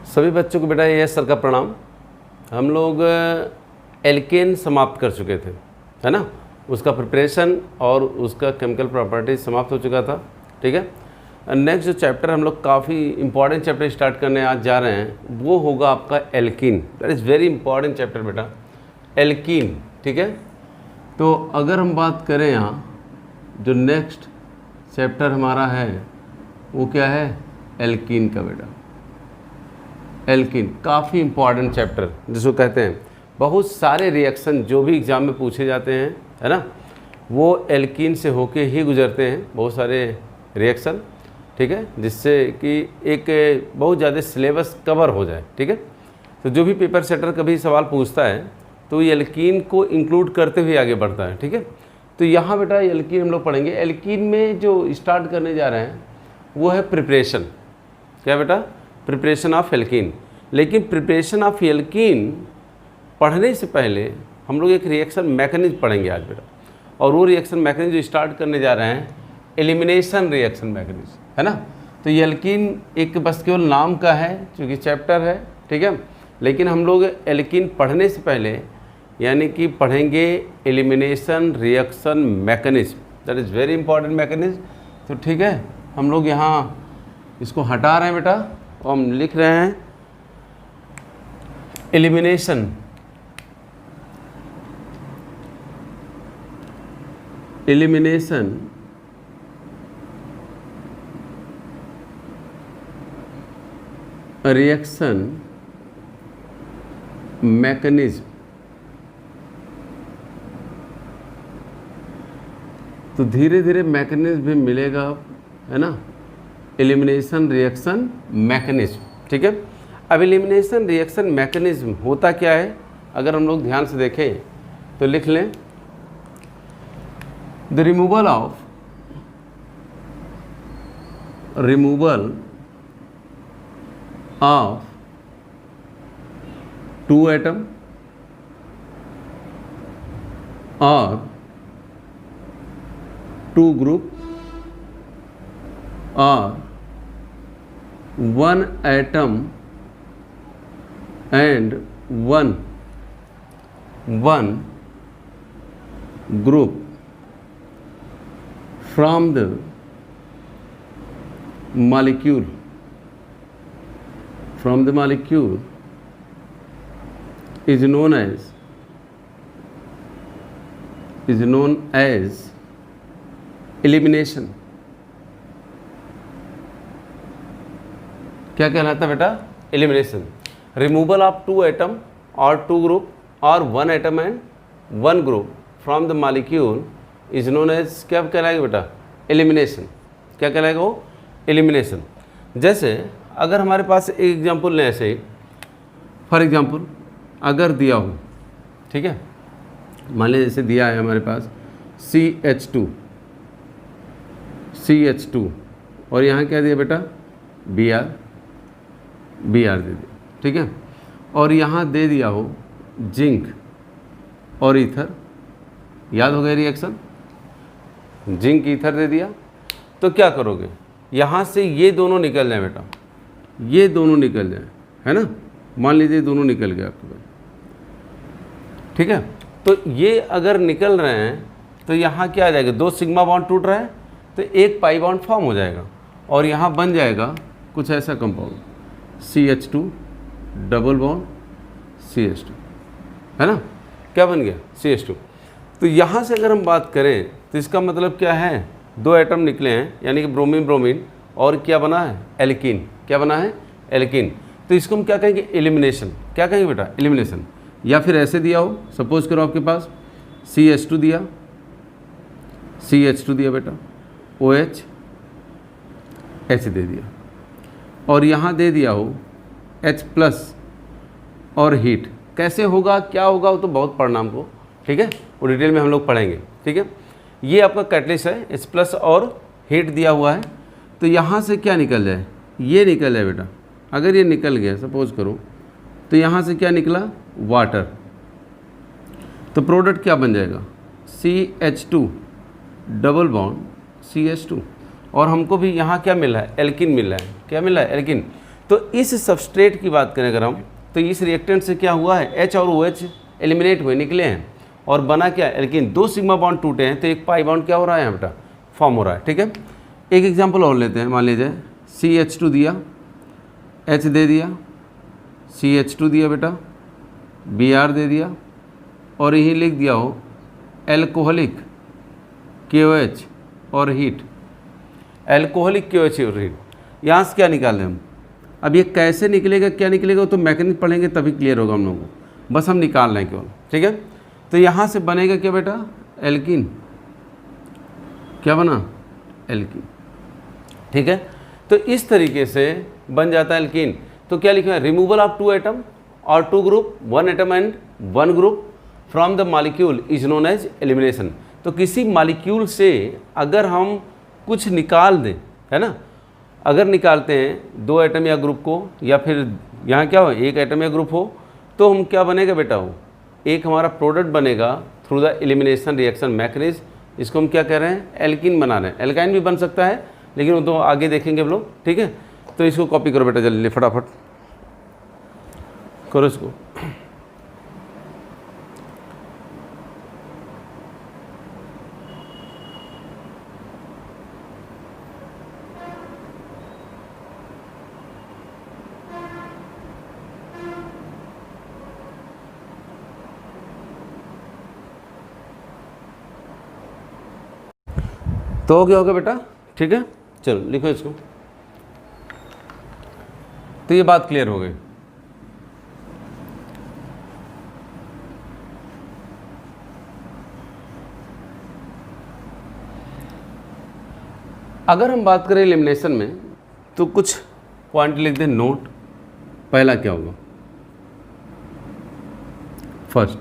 सभी बच्चों को बेटा यस सर का प्रणाम। हम लोग एल्केन समाप्त कर चुके थे, है ना। उसका प्रिपरेशन और उसका केमिकल प्रॉपर्टीज समाप्त हो चुका था, ठीक है। नेक्स्ट जो चैप्टर हम लोग काफ़ी इंपॉर्टेंट चैप्टर स्टार्ट करने आज जा रहे हैं वो होगा आपका alkene. That is very important chapter बेटा, एल्कीन, ठीक है। तो अगर हम बात करें यहाँ जो नेक्स्ट चैप्टर हमारा है वो क्या है, एल्कीन का बेटा। एल्कीन काफ़ी इंपॉर्टेंट चैप्टर जिसको कहते हैं, बहुत सारे रिएक्शन जो भी एग्ज़ाम में पूछे जाते हैं, है ना, वो एल्कीन से होके ही गुजरते हैं, बहुत सारे रिएक्शन, ठीक है, जिससे कि एक बहुत ज़्यादा सिलेबस कवर हो जाए, ठीक है। तो जो भी पेपर सेटर कभी सवाल पूछता है तो ये एल्कीन को इंक्लूड करते हुए आगे बढ़ता है, ठीक है। तो यहाँ बेटा एल्कीन हम लोग पढ़ेंगे। एल्कीन में जो स्टार्ट करने जा रहे हैं वो है प्रिपरेशन। क्या बेटा, प्रिपरेशन ऑफ एल्कीन। लेकिन प्रिपरेशन ऑफ एल्कीन पढ़ने से पहले हम लोग एक रिएक्शन मैकेनिज्म पढ़ेंगे आज बेटा, और वो रिएक्शन मैकेनिज्म जो स्टार्ट करने जा रहे हैं एलिमिनेशन रिएक्शन मैकेनिज्म, है ना। तो ये एल्कीन एक बस केवल नाम का है क्योंकि चैप्टर है, ठीक है। लेकिन हम लोग एल्कीन पढ़ने से पहले यानी कि पढ़ेंगे elimination reaction mechanism, that is very important mechanism. तो ठीक है, हम लोग यहाँ इसको हटा रहे हैं बेटा और हम लिख रहे हैं एलिमिनेशन रिएक्शन मैकेनिज्म। तो धीरे धीरे मैकेनिज्म भी मिलेगा, है ना, एलिमिनेशन रिएक्शन मैकेनिज्म, ठीक है। अब एलिमिनेशन रिएक्शन मैकेनिज्म होता क्या है, अगर हम लोग ध्यान से देखें तो लिख लें, the removal of two atom और टू ग्रुप और one atom and one group from the molecule is known as elimination। क्या कहलाता है बेटा, elimination. Removal of two atom और टू ग्रुप और one atom and one group from the molecule is known as, क्या कहलाएगा बेटा, एलिमिनेशन। क्या कहलाएगा वो, एलिमिनेशन। जैसे अगर हमारे पास एक एग्जांपल लें, ऐसे ही फॉर एग्जांपल अगर दिया हो, ठीक है, मान लीजिए जैसे दिया है हमारे पास CH2 और यहाँ क्या दिया बेटा, Br दे दिया, ठीक है। और यहाँ दे दिया हो जिंक और ईथर, याद हो गया रिएक्शन, जिंक ईथर दे दिया। तो क्या करोगे, यहाँ से ये दोनों निकल जाए बेटा, ये दोनों निकल जाए, है ना, मान लीजिए दोनों निकल गए आपके पास, ठीक है। तो ये अगर निकल रहे हैं तो यहाँ क्या आ जाएगा, दो सिग्मा बॉन्ड टूट रहा है तो एक पाई बॉन्ड फॉर्म हो जाएगा और यहाँ बन जाएगा कुछ ऐसा compound CH2 double bond CH2, है ना, क्या बन गया, CH2। तो यहाँ से अगर हम बात करें तो इसका मतलब क्या है, दो एटम निकले हैं यानी कि ब्रोमीन और क्या बना है, एल्कीन। क्या बना है, एल्कीन। तो इसको हम क्या कहेंगे, एलिमिनेशन। क्या कहेंगे बेटा, एलिमिनेशन। या फिर ऐसे दिया हो, सपोज करो आपके पास CH2 दिया बेटा, OH ऐसे दे दिया और यहाँ दे दिया हो H+ और हीट। कैसे होगा, क्या होगा, वो तो बहुत पढ़ना हमको, ठीक है, वो डिटेल में हम लोग पढ़ेंगे, ठीक है। ये आपका कैटलिस्ट है, H+ और हीट दिया हुआ है। तो यहाँ से क्या निकल जाए, ये निकल जाए बेटा। अगर ये निकल गया सपोज करो तो यहाँ से क्या निकला, वाटर। तो प्रोडक्ट क्या बन जाएगा, CH2 डबल बॉन्ड CH2 और हमको भी यहाँ क्या मिल रहा है, एल्कीन मिल रहा है। क्या मिल रहा है, एल्कीन। तो इस सबस्ट्रेट की बात करें अगर हम, तो इस रिएक्टेंट से क्या हुआ है, H और OH एलिमिनेट हुए, निकले हैं, और बना क्या, एल्कीन। 2 सिग्मा बॉन्ड टूटे हैं तो एक पाई बॉन्ड क्या हो रहा है यहाँ बेटा, फॉर्म हो रहा है। ठीक है, एक एग्जांपल और लेते हैं। मान लीजिए CH2 दिया, H दे दिया, CH2 दिया बेटा, Br दे दिया, और यही लिख दिया हो एल्कोहलिक KOH और हीट, एल्कोहलिक KOH और हीट। यहाँ से क्या निकालें हम, अब ये कैसे निकलेगा, क्या निकलेगा, तो मैकेनिज्म पढ़ेंगे तभी क्लियर होगा हम लोगों को, बस हम निकाल रहे हैं केवल। ठीक है, तो यहाँ से बनेगा क्या बेटा, एल्कीन। क्या बना, एल्कीन। ठीक है, तो इस तरीके से बन जाता है एल्कीन। तो क्या लिखा है, रिमूवल ऑफ 2 एटम और 2 group, 1 atom and 1 group from the molecule is known as elimination. तो किसी मॉलिक्यूल से अगर हम कुछ निकाल दें, है ना, अगर निकालते हैं 2 एटम या ग्रुप को, या फिर यहाँ क्या हो, 1 एटम या ग्रुप हो, तो हम क्या बनेगा बेटा, वो एक हमारा प्रोडक्ट बनेगा through the elimination reaction mechanism. इसको हम क्या कह रहे हैं, एल्कीन बना रहे हैं। एल्काइन भी बन सकता है, लेकिन वो तो आगे देखेंगे हम लोग। ठीक है, तो इसको कॉपी करो बेटा जल्दी, फटाफट करो इसको। तो क्या होगा बेटा, ठीक है, चलो लिखो इसको। तो ये बात क्लियर हो गई। अगर हम बात करें एलिमिनेशन में, तो कुछ पॉइंट लिख दें नोट। पहला क्या होगा, first,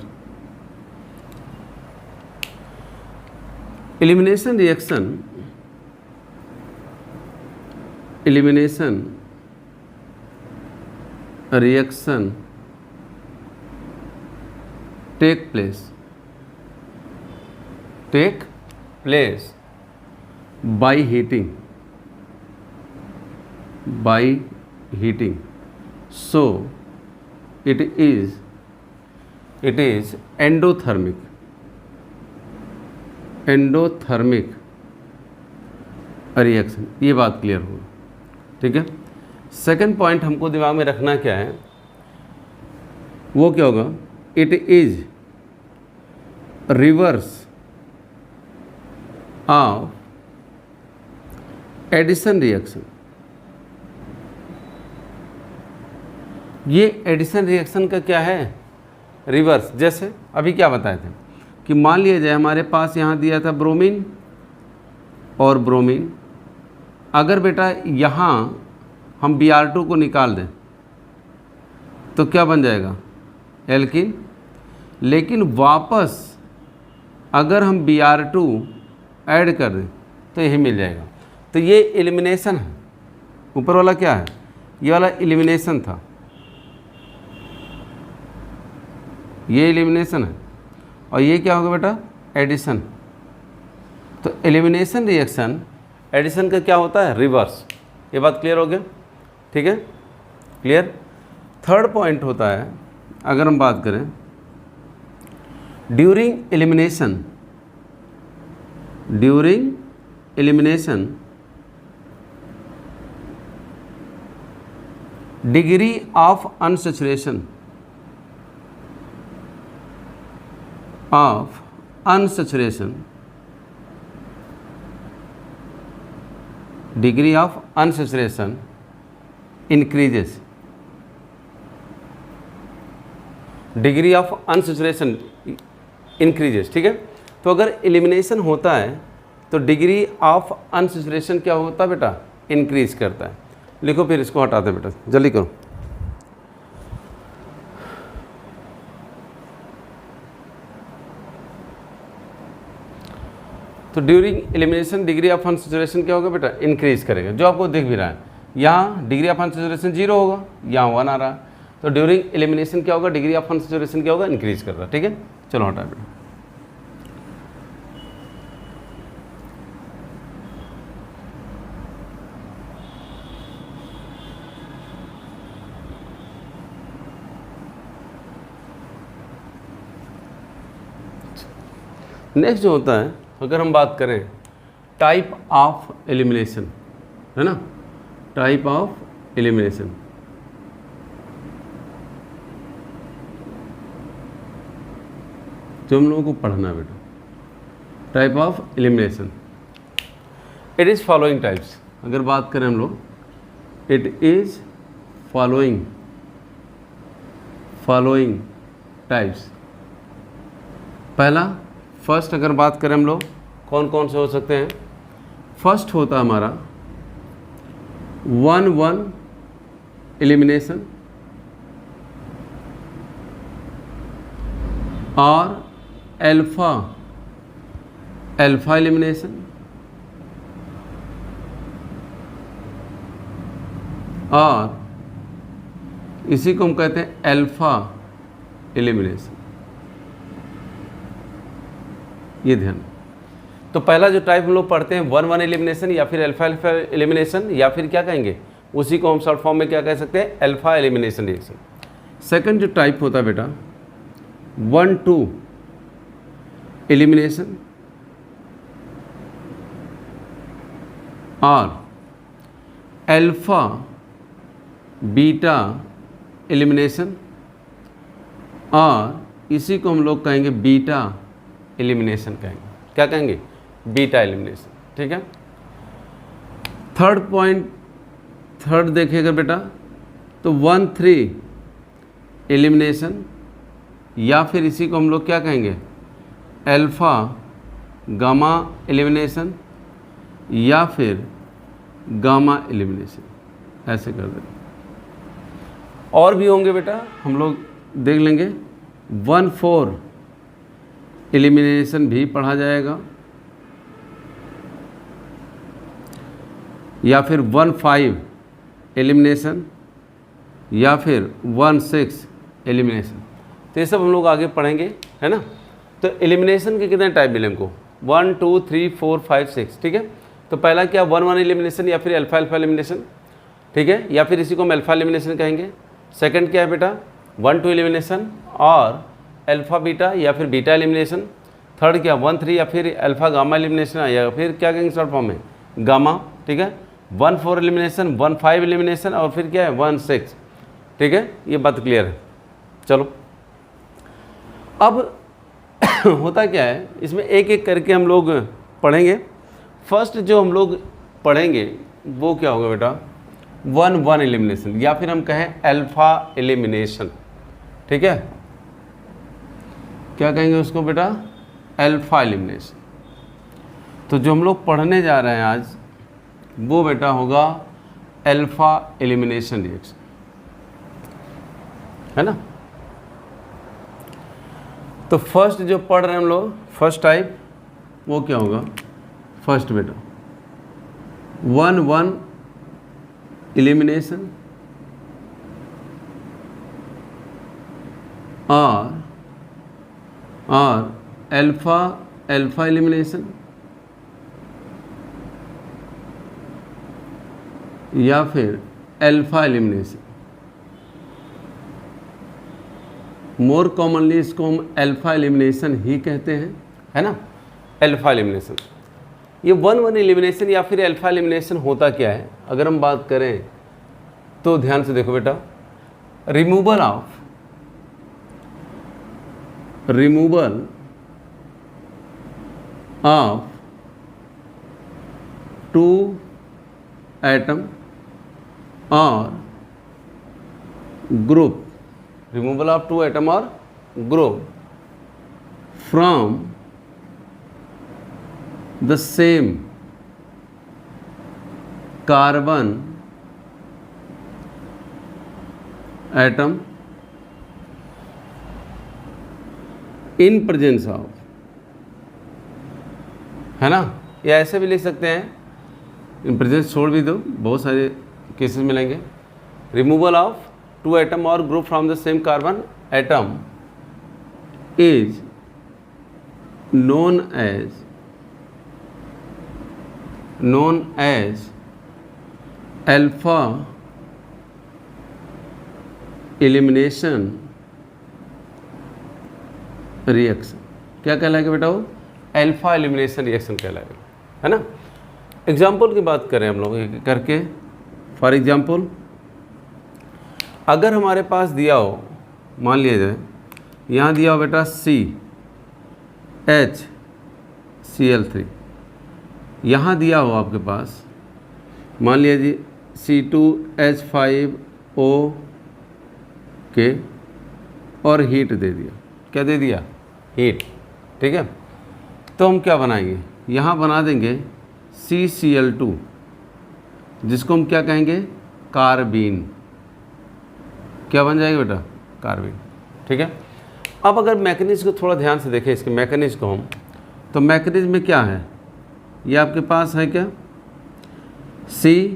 elimination reaction take place by heating, so it is endothermic reaction. ये बात क्लियर हो, ठीक है। सेकंड पॉइंट हमको दिमाग में रखना क्या है, वो क्या होगा, it is reverse of addition reaction. ये एडिशन रिएक्शन का क्या है, रिवर्स। जैसे अभी क्या बताए थे कि मान लिया जाए हमारे पास यहाँ दिया था ब्रोमीन और ब्रोमीन, अगर बेटा यहाँ हम Br2 को निकाल दें तो क्या बन जाएगा, एल्कीन। लेकिन वापस अगर हम Br2 ऐड कर दें तो यही मिल जाएगा। तो ये एलिमिनेशन है। ऊपर वाला क्या है, ये वाला एलिमिनेशन था, ये एलिमिनेशन है, और ये क्या होगा बेटा, एडिशन। तो एलिमिनेशन रिएक्शन एडिशन का क्या होता है, रिवर्स। ये बात क्लियर हो गया, ठीक है, क्लियर। थर्ड पॉइंट होता है, अगर हम बात करें during elimination degree of unsaturation degree of unsaturation increases. Degree of unsaturation increases, ठीक है। तो अगर एलिमिनेशन होता है तो डिग्री ऑफ अनसैचुरेशन क्या होता है बेटा, इंक्रीज करता है। लिखो फिर इसको हटाते हैं बेटा, जल्दी करो। तो during elimination degree of unsaturation क्या होगा बेटा, इंक्रीज करेगा, जो आपको दिख भी रहा है। यहाँ डिग्री ऑफ अनसैचुरेशन 0 होगा, यहाँ 1 आ रहा है। तो ड्यूरिंग एलिमिनेशन क्या होगा, डिग्री ऑफ अनसैचुरेशन क्या होगा, इंक्रीज कर रहा है, ठीक है। चलो हटा बेटा। नेक्स्ट जो होता है, अगर हम बात करें टाइप ऑफ एलिमिनेशन, है ना, टाइप ऑफ एलिमिनेशन। जो हम लोगों को पढ़ना है बेटा, type of elimination, it is following types. अगर बात करें हम लोग, इट इज़ फॉलोइंग टाइप्स। पहला फर्स्ट अगर बात करें हम लोग, कौन कौन से हो सकते हैं। फर्स्ट होता हमारा 1-1 एलिमिनेशन और अल्फा एलिमिनेशन और इसी को हम कहते हैं अल्फा एलिमिनेशन। ये ध्यान। तो पहला जो टाइप हम लोग पढ़ते हैं 1-1 एलिमिनेशन या फिर अल्फा एलिमिनेशन, या फिर क्या कहेंगे, उसी को हम शॉर्ट फॉर्म में क्या कह सकते हैं, अल्फा एलिमिनेशन रिएक्शन। सेकंड जो टाइप होता है बेटा 1-2 एलिमिनेशन और अल्फा बीटा एलिमिनेशन और इसी को हम लोग कहेंगे बीटा एलिमिनेशन कहेंगे। क्या कहेंगे, बीटा एलिमिनेशन। ठीक है। थर्ड देखिएगा बेटा, तो 1-3 एलिमिनेशन या फिर इसी को हम लोग क्या कहेंगे, अल्फा गामा एलिमिनेशन या फिर गामा एलिमिनेशन, ऐसे कर दें। और भी होंगे बेटा, हम लोग देख लेंगे। 1-4 एलिमिनेशन भी पढ़ा जाएगा या फिर 1-5 एलिमिनेशन या फिर 1-6 एलिमिनेशन। तो ये सब हम लोग आगे पढ़ेंगे, है ना। तो एलिमिनेशन के कितने टाइप मिले हमको, 1, 2, 3, 4, 5, 6। ठीक है। तो पहला क्या 1-1 एलिमिनेशन या फिर अल्फा एलिमिनेशन, ठीक है, या फिर इसी को हम अल्फा एलिमिनेशन कहेंगे। सेकंड क्या है बेटा 1-2 एलिमिनेशन और अल्फा बीटा या फिर बीटा एलिमिनेशन। थर्ड क्या 1-3 या फिर अल्फा गामा एलिमिनेशन या फिर क्या कहेंगे शॉर्ट फॉर्म में गामा। ठीक है। 1-4 एलिमिनेशन, 1-5 एलिमिनेशन और फिर क्या है 1-6। ठीक है, ये बात क्लियर है। चलो अब होता क्या है, इसमें एक एक करके हम लोग पढ़ेंगे। फर्स्ट जो हम लोग पढ़ेंगे वो क्या होगा बेटा 1-1 एलिमिनेशन या फिर हम कहें अल्फा एलिमिनेशन। ठीक है, क्या कहेंगे उसको बेटा, अल्फा एलिमिनेशन। तो जो हम लोग पढ़ने जा रहे हैं आज वो बेटा होगा अल्फा एलिमिनेशन रिएक्शन, है ना। तो फर्स्ट जो पढ़ रहे हैं हम लोग, फर्स्ट टाइप वो क्या होगा, फर्स्ट बेटा 1-1 एलिमिनेशन और अल्फा एलिमिनेशन या फिर अल्फा एलिमिनेशन। मोर कॉमनली इसको हम अल्फा एलिमिनेशन ही कहते हैं, है ना, अल्फा एलिमिनेशन। ये 1-1 एलिमिनेशन या फिर अल्फा एलिमिनेशन होता क्या है, अगर हम बात करें तो ध्यान से देखो बेटा, रिमूवल ऑफ 2 एटम और ग्रुप, रिमूवल ऑफ 2 एटम और group from the same carbon atom in presence of, है ना, या ऐसे भी लिख सकते हैं, इन प्रेजेंस छोड़ भी दो, बहुत सारे केसेस मिलेंगे। रिमूवल ऑफ 2 एटम और group from the same carbon atom is known as alpha elimination reaction. क्या कहलाएगा बेटा वो, अल्फा एलिमिनेशन रिएक्शन कहलाएगा, है ना। एग्जाम्पल की बात करें हम लोग एक करके, फॉर एग्जाम्पल अगर हमारे पास दिया हो, मान लिया जाए यहाँ दिया हो बेटा CHCl3, यहाँ दिया हो आपके पास मान लिया जी C2H5O के और हीट दे दिया, क्या दे दिया, हीट, ठीक है। तो हम क्या बनाएंगे, यहाँ बना देंगे CCl2 जिसको हम क्या कहेंगे, कार्बीन, क्या बन जाएगा बेटा, कार्बीन, ठीक है। अब अगर मैकेनिज्म को थोड़ा ध्यान से देखें, इसके मैकेनिज्म को हम, तो मैकेनिज्म में क्या है, ये आपके पास है क्या, CHCl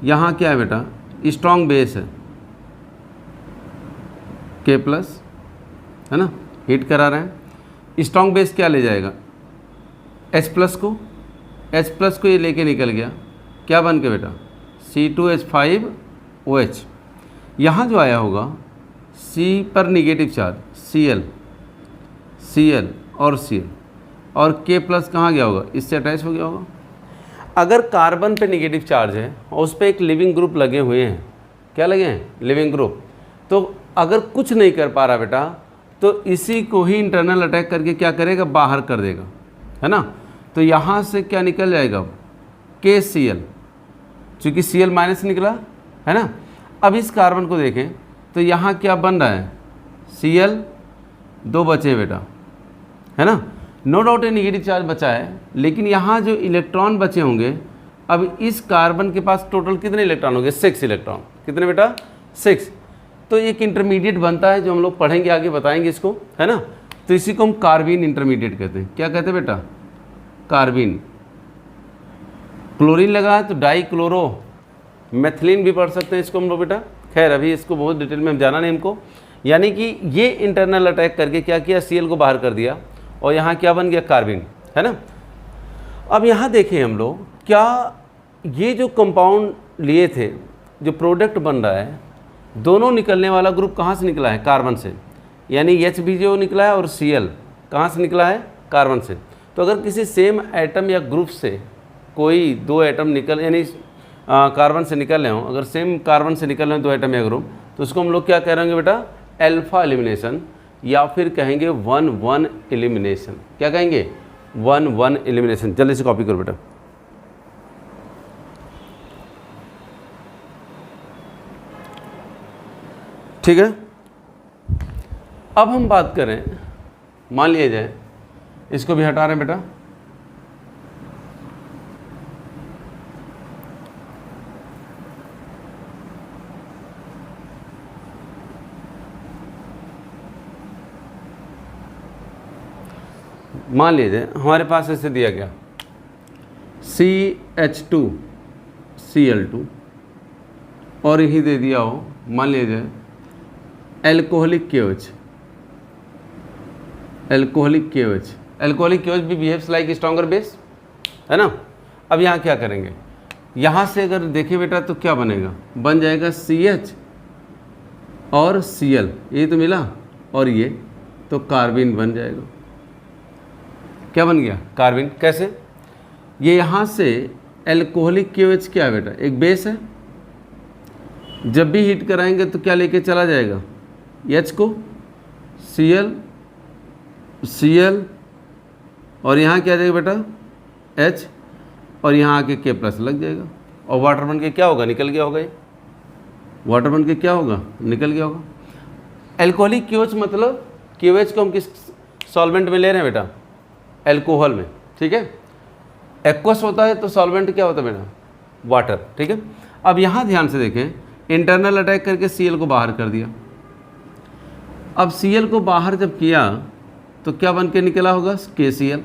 यहाँ क्या है बेटा, स्ट्रॉन्ग बेस है K+, है ना, हीट करा रहे हैं। स्ट्रॉन्ग बेस क्या ले जाएगा, H+ को ये लेके निकल गया, क्या बन के बेटा, C2H5OH। यहाँ जो आया होगा C पर निगेटिव चार्ज Cl और Cl, और K+ कहाँ गया होगा, इससे अटैच हो गया होगा। अगर कार्बन पे निगेटिव चार्ज है और उस पर एक लिविंग ग्रुप लगे हुए हैं, क्या लगे हैं, लिविंग ग्रुप, तो अगर कुछ नहीं कर पा रहा बेटा तो इसी को ही इंटरनल अटैक करके क्या करेगा, बाहर कर देगा, है ना। तो यहाँ से क्या निकल जाएगा, KCl, चूँकि Cl- निकला, है ना। अब इस कार्बन को देखें तो यहाँ क्या बन रहा है, Cl, 2 बचे बेटा, है ना। नो डाउट ये निगेटिव चार्ज बचा है, लेकिन यहाँ जो इलेक्ट्रॉन बचे होंगे, अब इस कार्बन के पास टोटल कितने इलेक्ट्रॉन होंगे, 6 इलेक्ट्रॉन, कितने बेटा, 6। तो एक इंटरमीडिएट बनता है जो हम लोग पढ़ेंगे आगे, बताएंगे इसको, है ना। तो इसी को हम कार्बीन इंटरमीडिएट कहते हैं, क्या कहते हैं बेटा, कार्बीन। क्लोरीन लगा है तो डाई क्लोरो मैथिलीन भी पढ़ सकते हैं इसको हम लोग बेटा, खैर अभी इसको बहुत डिटेल में हम जाना नहीं हमको। यानी कि ये इंटरनल अटैक करके क्या किया, Cl को बाहर कर दिया और यहाँ क्या बन गया, कार्बीन, है ना। अब यहाँ देखें हम लोग, क्या ये जो कंपाउंड लिए थे, जो प्रोडक्ट बन रहा है, दोनों निकलने वाला ग्रुप कहाँ से निकला है, कार्बन से, यानी H भी जो निकला है और Cl कहाँ से निकला है, कार्बन से। तो अगर किसी सेम एटम या ग्रुप से कोई 2 एटम निकल, यानी कार्बन से निकल रहे हों, अगर सेम कार्बन से निकल रहे हैं 2 एटम या ग्रुप, तो उसको हम लोग क्या कहेंगे बेटा, अल्फा एलिमिनेशन, या फिर कहेंगे 1-1 एलिमिनेशन। क्या कहेंगे, 1-1 एलिमिनेशन। जल्दी से कॉपी करो बेटा। ठीक है। अब हम बात करें, मान लिया जाए इसको भी हटा रहे हैं बेटा, मान लीजिए हमारे पास ऐसे दिया गया CH2Cl2 और यही दे दिया हो, मान लीजिए एल्कोहलिक KOH, एल्कोहलिक KOH भी बिहेव्स लाइक स्ट्रॉन्गर बेस, है ना। अब यहाँ क्या करेंगे, यहाँ से अगर देखें बेटा तो क्या बनेगा, बन जाएगा CH और Cl, ये तो मिला, और ये तो कार्बिन बन जाएगा। क्या बन गया, कार्बिन। कैसे, ये यहाँ से एल्कोहलिक KOH क्या है बेटा, एक बेस है, जब भी हीट कराएंगे तो क्या लेके चला जाएगा, H को, Cl और यहाँ क्या जाएगा बेटा, H, और यहाँ आके K+ लग जाएगा, और वाटर बन के क्या होगा, निकल गया होगा, ये वाटर बन के क्या होगा, निकल गया होगा। एल्कोहलिक KOH मतलब KOH को हम किस सॉल्वेंट में ले रहे हैं बेटा, एल्कोहल में, ठीक है। एक्वस होता है तो सॉल्वेंट क्या होता है बेटा, वाटर, ठीक है। अब यहाँ ध्यान से देखें, इंटरनल अटैक करके Cl को बाहर कर दिया। अब Cl को बाहर जब किया तो क्या बन के निकला होगा, KCl,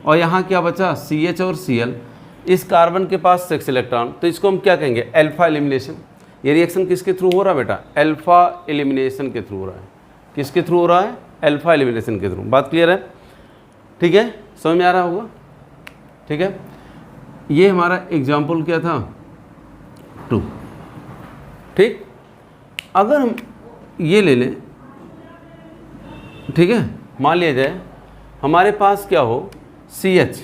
और यहाँ क्या बचा, CH और Cl। इस कार्बन के पास 6 इलेक्ट्रॉन, तो इसको हम क्या कहेंगे, अल्फा एलिमिनेशन। ये रिएक्शन किसके थ्रू हो रहा है बेटा, अल्फा एलिमिनेशन के थ्रू हो रहा है। किसके थ्रू हो रहा है, अल्फा एलिमिनेशन के थ्रू। बात क्लियर है, ठीक है, समझ में आ रहा होगा, ठीक है। ये हमारा एग्जाम्पल क्या था, 2, ठीक। अगर हम ये ले लें, ठीक है। मान लिया जाए हमारे पास क्या हो, CH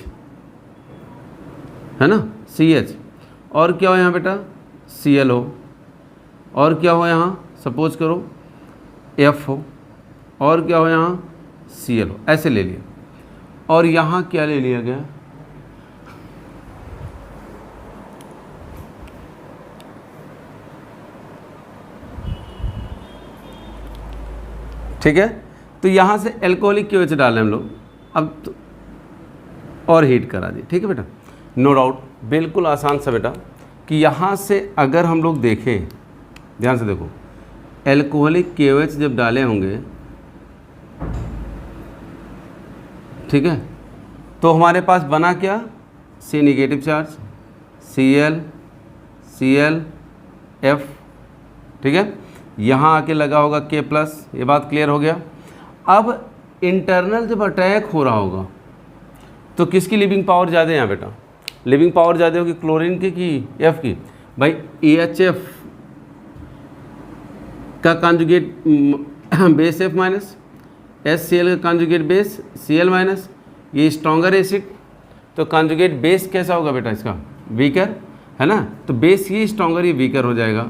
है ना, CH, और क्या हो यहाँ बेटा, Cl हो, और क्या हो यहाँ, सपोज करो F हो, और क्या हो यहाँ Cl हो, ऐसे ले लिया। और यहाँ क्या ले लिया गया, ठीक है। तो यहाँ से एल्कोहलिक KOH डालें हम लोग, अब तो और हीट करा दी, ठीक है बेटा, नो डाउट, बिल्कुल आसान सा बेटा। कि यहाँ से अगर हम लोग देखें, ध्यान से देखो, एल्कोहलिक KOH जब डाले होंगे, ठीक है, तो हमारे पास बना क्या, C negative charge, Cl F, ठीक है। यहाँ आके लगा होगा K प्लस, ये बात क्लियर हो गया। अब इंटरनल जब अटैक हो रहा होगा तो किसकी लिविंग पावर ज़्यादा है यहाँ बेटा, लिविंग पावर ज़्यादा होगी क्लोरीन की कि F की, भाई AHF का conjugate base F minus, HCl का कॉन्जुगेट बेस Cl माइनस, ये स्ट्रॉन्गर एसिड, तो कॉन्जुगेट बेस कैसा होगा बेटा इसका, वीकर है ना, तो बेस ये स्ट्रॉन्गर, ये वीकर हो जाएगा,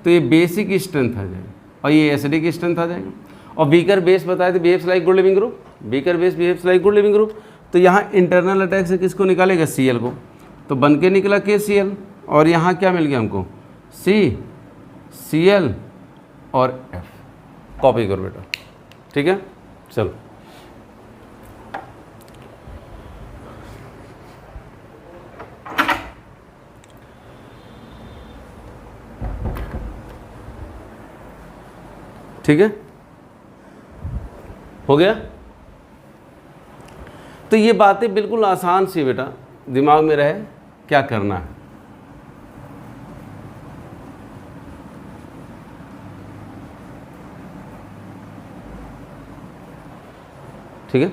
तो ये बेसिक स्ट्रेंथ आ जाएगा और ये एसिडिक स्ट्रेंथ आ जाएगा। और वीकर बेस बताए थे behaves like good leaving group, weaker base behaves like good leaving group, तो यहाँ इंटरनल अटैक से किसको निकालेगा, Cl को, तो बन के निकला KCl, और यहाँ क्या मिल गया हमको, C, Cl और F। कॉपी करो बेटा, ठीक है, चलो। ठीक है, हो गया। तो ये बातें बिल्कुल आसान सी बेटा, दिमाग में रहे क्या करना है। ठीक है,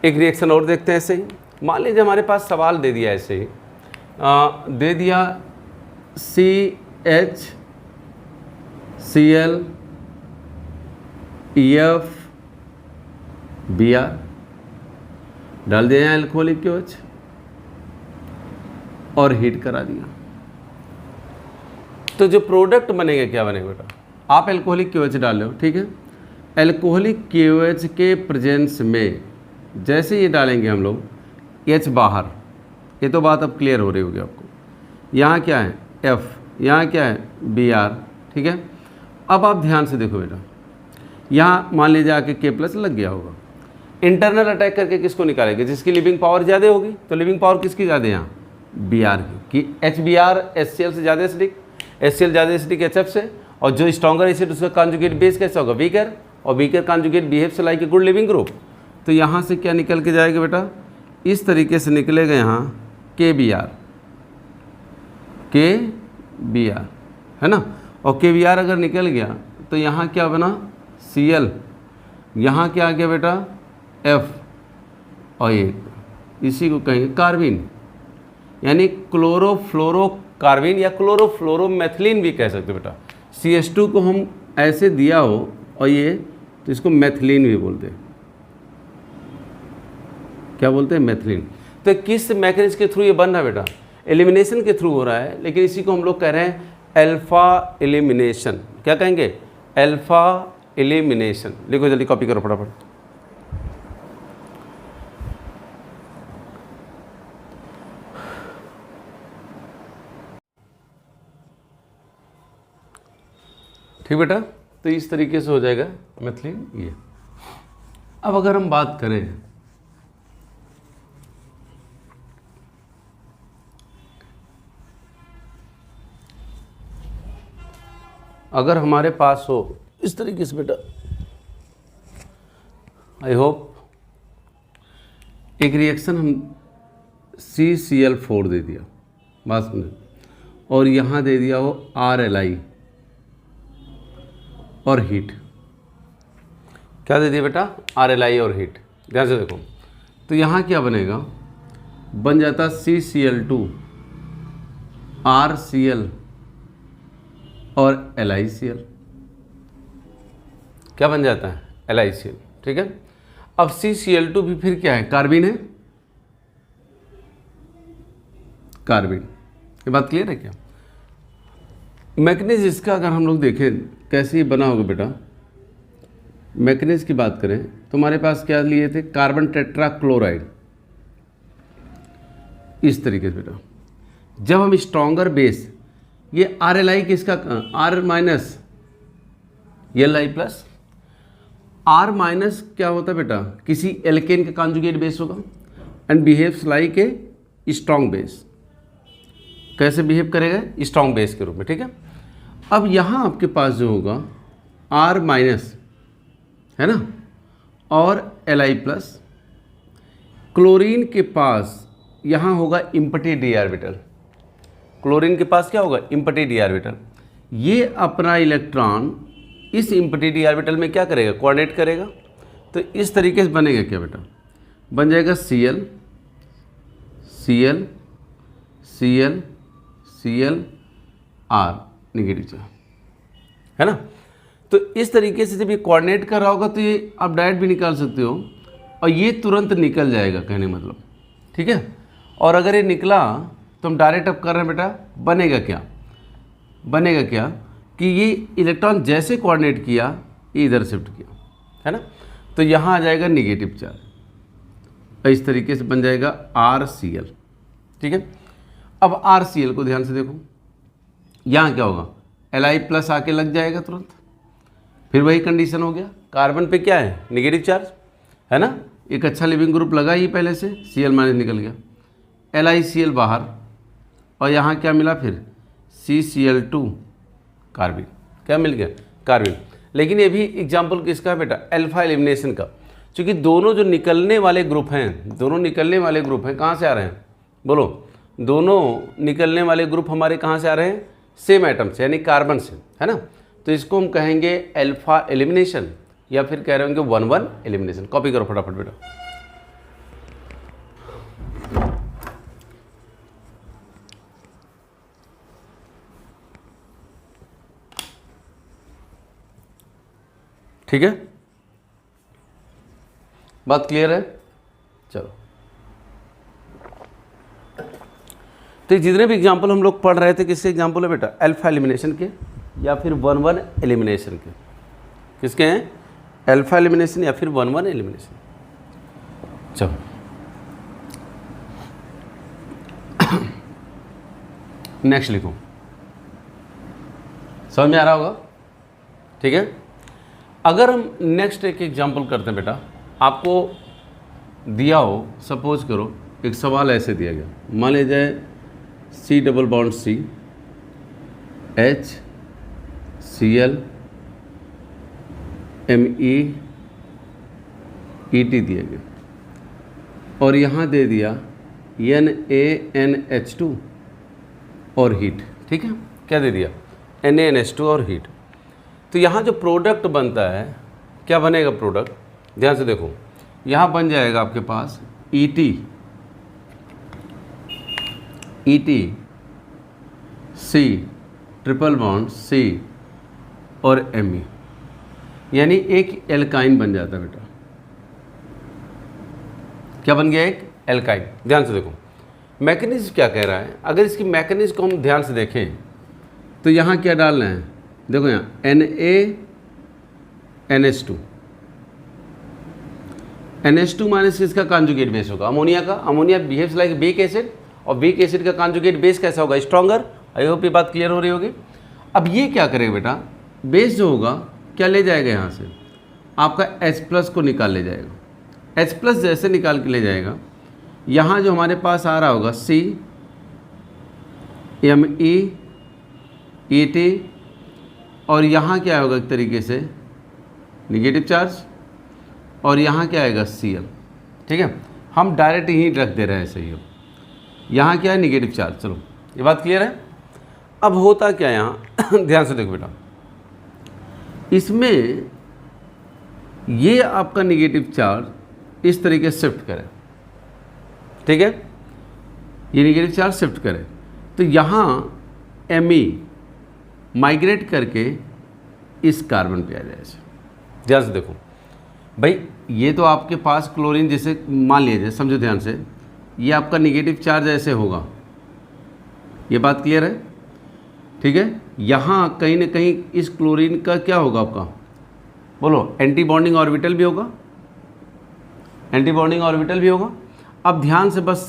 एक रिएक्शन और देखते हैं ऐसे ही। मान लीजिए हमारे पास सवाल दे दिया ऐसे ही, दे दिया CH Cl EF Br, डाल दिया एल्कोहलिक KOH और हीट करा दिया, तो जो प्रोडक्ट बनेगा क्या बनेगा बेटा, आप एल्कोहलिक KOH डाल लो, ठीक है। एल्कोहलिक KOH के प्रेजेंस में जैसे ये डालेंगे हम लोग, H बाहर, ये तो बात अब क्लियर हो रही होगी आपको। यहाँ क्या है F, यहाँ क्या है Br, ठीक है। अब आप ध्यान से देखो बेटा, यहाँ मान लीजिए आके K प्लस लग गया होगा, इंटरनल अटैक करके किसको निकालेंगे, जिसकी लिविंग पावर ज़्यादा होगी, तो लिविंग पावर किसकी ज़्यादा है यहाँ, Br की, कि HBr HCl से ज़्यादा एसिडिक, HCl ज़्यादा एसिडिक HF से, और जो स्ट्रॉन्गर एसिड उसका कॉन्जुगेट बेस कैसा होगा, वीकर, और weaker conjugate behaves like a good leaving group. तो यहाँ से क्या निकल के जाएगा बेटा, इस तरीके से निकलेगा यहाँ KBr है ना, और KBr अगर निकल गया तो यहाँ क्या बना Cl, यहाँ क्या आ गया बेटा F, और ये इसी को कहेंगे कार्बिन, यानी क्लोरोफ्लोरोकार्बिन या क्लोरोफ्लोरोमेथिलीन भी कह सकते बेटा। CH2 को हम ऐसे दिया हो और ये, तो इसको मेथिलीन भी बोलते हैं, क्या बोलते हैं, मेथिलीन। तो किस मैकेनिज्म के थ्रू ये बन रहा है बेटा, एलिमिनेशन के थ्रू हो रहा है, लेकिन इसी को हम लोग कह रहे हैं अल्फा एलिमिनेशन। क्या कहेंगे, अल्फा एलिमिनेशन। लिखो जल्दी, कॉपी करो फटाफट। ठीक बेटा, तो इस तरीके से हो जाएगा मेथिलीन ये। अब अगर हम बात करें अगर हमारे पास हो इस तरीके से बेटा, आई होप एक रिएक्शन हम CCl4 दे दिया, बात सुने, और यहाँ दे दिया हो RLI और हीट। क्या दे दिया बेटा, RLI और हीट। ध्यान से देखो, तो यहाँ क्या बनेगा, बन जाता CCl2 RCl और LiCl। क्या बन जाता है, LiCl, ठीक है। अब CCl2 भी फिर क्या है, कार्बिन है, कार्बिन। ये बात क्लियर है क्या। मैग्नीज इसका अगर हम लोग देखें कैसे बना होगा बेटा, मैग्नीज की बात करें तो हमारे पास क्या लिए थे, कार्बन टेट्राक्लोराइड, इस तरीके से बेटा। जब हम स्ट्रॉन्गर बेस, ये RLi किसका, R minus Li plus, R minus क्या होता है बेटा, किसी एल्केन का कॉन्जुगेट बेस होगा and behaves like a strong base. कैसे बिहेव करेगा, स्ट्रॉन्ग बेस के रूप में, ठीक है। अब यहाँ आपके पास जो होगा R माइनस है ना, और Li प्लस, क्लोरीन के पास यहाँ होगा इम्पटी डी ऑर्बिटल, क्लोरीन के पास क्या होगा, इम्पटी डी ऑर्बिटल। ये अपना इलेक्ट्रॉन इस इम्पटी डी ऑर्बिटल में क्या करेगा, कोऑर्डिनेट करेगा। तो इस तरीके से बनेगा क्या बेटा, बन जाएगा Cl Cl Cl Cl R negative charge, है ना। तो इस तरीके से जब ये कोऑर्डिनेट कर रहा होगा तो ये आप डायरेक्ट भी निकाल सकते हो और ये तुरंत निकल जाएगा, कहने मतलब, ठीक है। और अगर ये निकला तो हम डायरेक्ट अब कर रहे हैं बेटा, बनेगा क्या, बनेगा क्या कि ये इलेक्ट्रॉन जैसे कोऑर्डिनेट किया ये इधर शिफ्ट किया, है ना। तो यहाँ आ जाएगा निगेटिव चार्ज, इस तरीके से बन जाएगा RCl, ठीक है। अब RCl को ध्यान से देखो, यहाँ क्या होगा, Li प्लस आके लग जाएगा तुरंत, फिर वही कंडीशन हो गया, कार्बन पे क्या है, निगेटिव चार्ज, है ना। एक अच्छा लिविंग ग्रुप लगा ही पहले से, Cl माइनस निकल गया, LiCl बाहर, और यहाँ क्या मिला फिर, CCl2 कार्बिन, क्या मिल गया, कार्बिन। लेकिन ये भी एग्जाम्पल किसका है बेटा, अल्फा एलिमिनेशन का, क्योंकि दोनों जो निकलने वाले ग्रुप हैं, दोनों निकलने वाले ग्रुप हैं, कहाँ से आ रहे हैं, बोलो, दोनों निकलने वाले ग्रुप हमारे कहाँ से आ रहे हैं, सेम एटम से, यानी कार्बन से, है ना। तो इसको हम कहेंगे अल्फा एलिमिनेशन, या फिर कह रहे होंगे 1-1 एलिमिनेशन। कॉपी करो फटाफट बेटा। ठीक है, बात क्लियर है, चलो। तो ये जितने भी एग्जाम्पल हम लोग पढ़ रहे थे, किसके एग्जाम्पल है बेटा, अल्फा एलिमिनेशन के या फिर 1-1 एलिमिनेशन के। किसके हैं, अल्फा एलिमिनेशन या फिर 1-1 एलिमिनेशन। चलो नेक्स्ट लिखो, समझ में आ रहा होगा, ठीक है। अगर हम नेक्स्ट एक एग्जाम्पल करते हैं बेटा, आपको दिया हो, सपोज करो एक सवाल ऐसे दिया गया, मान लीजिए जाए C double bond C HCl MEET दिया गया, और यहाँ दे दिया NaNH2 और हीट, ठीक है। क्या दे दिया, NaNH2 और हीट। तो यहाँ जो प्रोडक्ट बनता है, क्या बनेगा प्रोडक्ट, ध्यान से देखो, यहाँ बन जाएगा आपके पास ET C triple bond C और Me, यानी एक एल्काइन बन जाता है बेटा। क्या बन गया, एक एल्काइन। ध्यान से देखो मैकेनिज्म क्या कह रहा है, अगर इसकी मैकेनिज्म को हम ध्यान से देखें तो यहाँ क्या डालना है, देखो यहाँ NaNH2 माइनस किसका कॉन्जुगेट बेस होगा, अमोनिया का। Ammonia behaves like weak acid, और वीक एसिड का कॉन्जुगेट बेस कैसा होगा, स्ट्रॉन्गर। आई होप ये बात क्लियर हो रही होगी। अब ये क्या करेगा बेटा, बेस जो होगा क्या ले जाएगा, यहाँ से आपका H+ को निकाल ले जाएगा। H+ जैसे निकाल के ले जाएगा, यहाँ जो हमारे पास आ रहा होगा CMeEt, और यहाँ क्या होगा एक तरीके से निगेटिव चार्ज, और यहाँ क्या आएगा Cl, ठीक है। हम डायरेक्ट यहीं रख दे रहे हैं, सही हो। यहाँ क्या है, निगेटिव चार्ज। चलो ये बात क्लियर है। अब होता क्या यहाँ ध्यान से देखो बेटा, इसमें ये आपका निगेटिव चार्ज इस तरीके से शिफ्ट करे, ठीक है, ये निगेटिव चार्ज शिफ्ट करे, तो यहाँ Me माइग्रेट करके इस कार्बन पे आ जाए, ध्यान से देखो भाई, ये तो आपके पास क्लोरीन, जैसे मान लीजिए, समझो ध्यान से, ये आपका निगेटिव चार्ज ऐसे होगा, ये बात क्लियर है, ठीक है। यहाँ कहीं ना कहीं इस क्लोरीन का क्या होगा आपका, बोलो, एंटी बॉन्डिंग ऑर्बिटल भी होगा, एंटी बॉन्डिंग ऑर्बिटल भी होगा। अब ध्यान से बस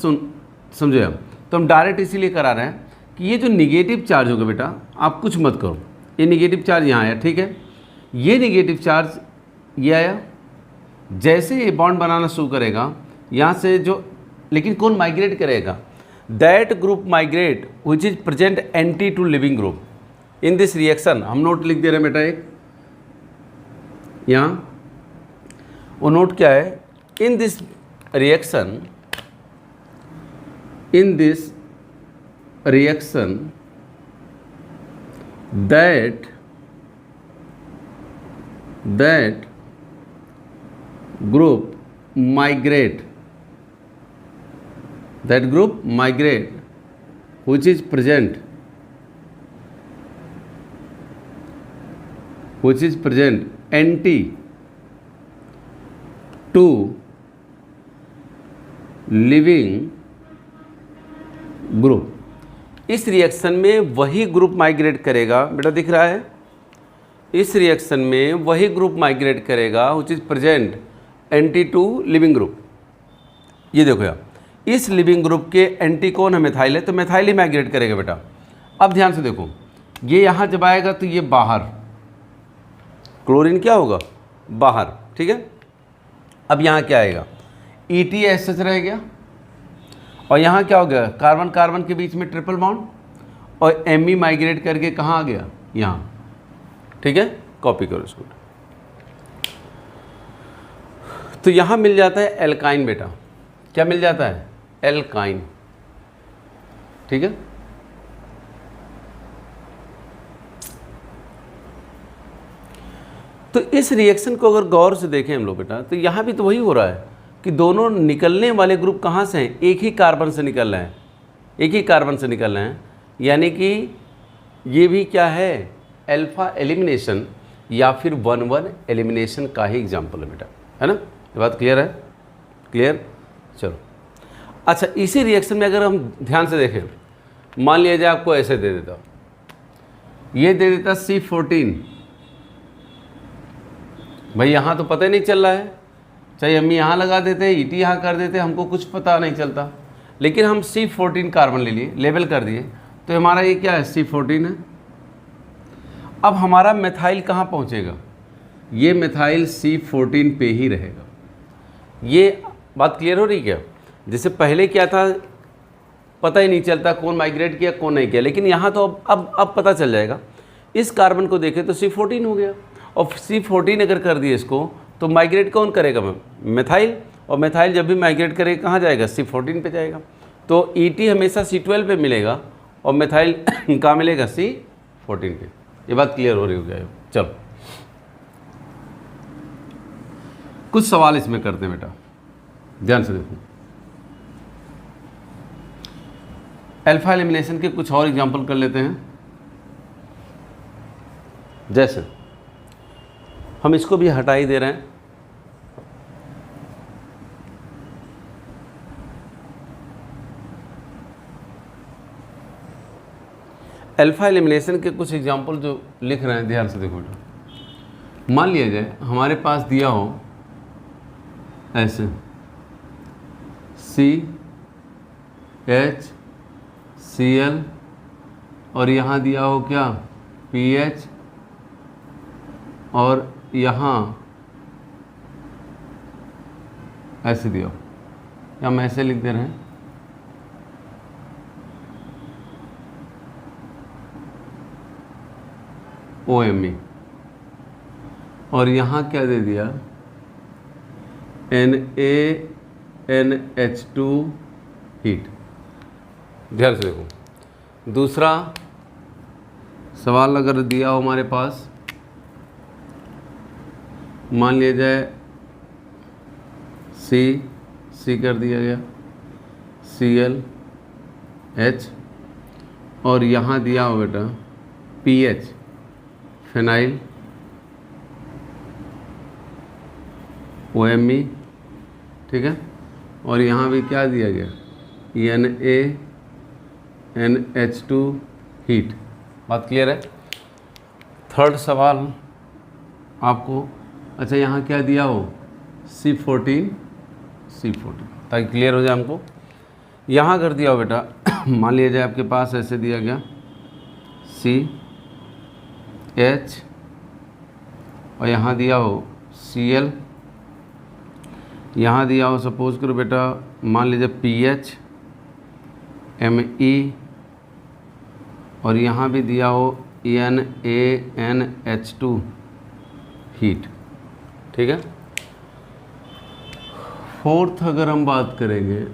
समझो आप, तो हम डायरेक्ट इसीलिए करा रहे हैं कि ये जो निगेटिव चार्ज होगा बेटा, आप कुछ मत करो, ये निगेटिव चार्ज यहाँ आया, ठीक है, ये निगेटिव चार्ज ये आया, जैसे ये बॉन्ड बनाना शुरू करेगा यहाँ से जो, लेकिन कौन माइग्रेट करेगा, that group migrate which is present anti to leaving group in this reaction. हम नोट लिख दे रहे हैं बेटा एक यहाँ, वो नोट क्या है, इन this reaction, in this reaction that group migrate, that group migrate which is present anti to living group। इस रिएक्शन में वही ग्रुप माइग्रेट करेगा बेटा, दिख रहा है, इस रिएक्शन में वही ग्रुप माइग्रेट करेगा which is present anti to leaving group. ये देखो यार, इस लिविंग ग्रुप के एंटी कौन है, मेथाइल है, तो मेथाइल ही माइग्रेट करेगा बेटा। अब ध्यान से देखो, ये यहाँ जब आएगा तो ये बाहर, क्लोरीन क्या होगा, बाहर, ठीक है। अब यहाँ क्या आएगा, ET एस एच रह गया, और यहाँ क्या हो गया, कार्बन कार्बन के बीच में ट्रिपल बॉन्ड, और Me माइग्रेट करके कहाँ आ गया, यहाँ, ठीक है। कॉपी करो इसको, तो यहाँ मिल जाता है एल्काइन बेटा, क्या मिल जाता है, एल्काइन, ठीक है। तो इस रिएक्शन को अगर गौर से देखें हम लोग बेटा, तो यहाँ भी तो वही हो रहा है कि दोनों निकलने वाले ग्रुप कहाँ से हैं, एक ही कार्बन से निकल रहे हैं, एक ही कार्बन से निकल रहे हैं, यानी कि ये भी क्या है, अल्फा एलिमिनेशन या फिर 1-1 एलिमिनेशन का ही एग्जाम्पल है बेटा, है ना। ये बात क्लियर है, क्लियर, चलो। अच्छा, इसी रिएक्शन में अगर हम ध्यान से देखें, मान लिया जाए आपको ऐसे दे देता, ये दे देता C14, भाई यहाँ तो पता ही नहीं चल रहा है, चाहे हम यहाँ लगा देते, ET यहाँ कर देते, हमको कुछ पता नहीं चलता, लेकिन हम C14 कार्बन ले लिए, लेबल कर दिए, तो हमारा ये क्या है, C14 है। अब हमारा मेथाइल कहाँ पहुँचेगा, ये मेथाइल C14 पे ही रहेगा। ये बात क्लियर हो रही क्या, जैसे पहले क्या था, पता ही नहीं चलता कौन माइग्रेट किया कौन नहीं किया, लेकिन यहाँ तो अब पता चल जाएगा। इस कार्बन को देखें तो C14 हो गया, और C14 अगर कर दिए इसको, तो माइग्रेट कौन करेगा, मेथाइल, और मेथाइल जब भी माइग्रेट करेगा कहाँ जाएगा, C14 पे जाएगा। तो ET हमेशा C12 पे मिलेगा, और मेथाइल कहाँ मिलेगा, C14 पे। ये बात क्लियर हो रही हो गया। चलो कुछ सवाल इसमें करते हैं बेटा, ध्यान से देखो। अल्फा एलिमिनेशन के कुछ और एग्जांपल कर लेते हैं, जैसे हम इसको भी हटा ही दे रहे हैं, अल्फा एलिमिनेशन के कुछ एग्जांपल जो लिख रहे हैं, ध्यान से देखो बेटा। मान लिया जाए हमारे पास दिया हो ऐसे CHCl, और यहाँ दिया हो क्या, PH, और यहाँ ऐसे दिया हो, या हम ऐसे लिख दे रहे हैं, OMe, और यहाँ क्या दे दिया, NaNH2 हीट। ध्यान से देखो, दूसरा सवाल अगर दिया हो हमारे पास, मान लिया जाए C कर दिया गया, ClH, और यहाँ दिया हो बेटा PH, फिनाइल OMe, ठीक है, और यहाँ भी क्या दिया गया, NaNH2 हीट। बात क्लियर है। थर्ड सवाल आपको, अच्छा यहाँ क्या दिया हो, C14, ताकि क्लियर हो जाए हमको। यहाँ अगर दिया हो बेटा, मान लिया जाए आपके पास ऐसे दिया गया CH और यहाँ दिया हो Cl, यहाँ दिया हो सपोज करो बेटा, मान लीजिए PH Me, और यहाँ भी दिया हो NaNH2 हीट, ठीक है। फोर्थ अगर हम बात करेंगे,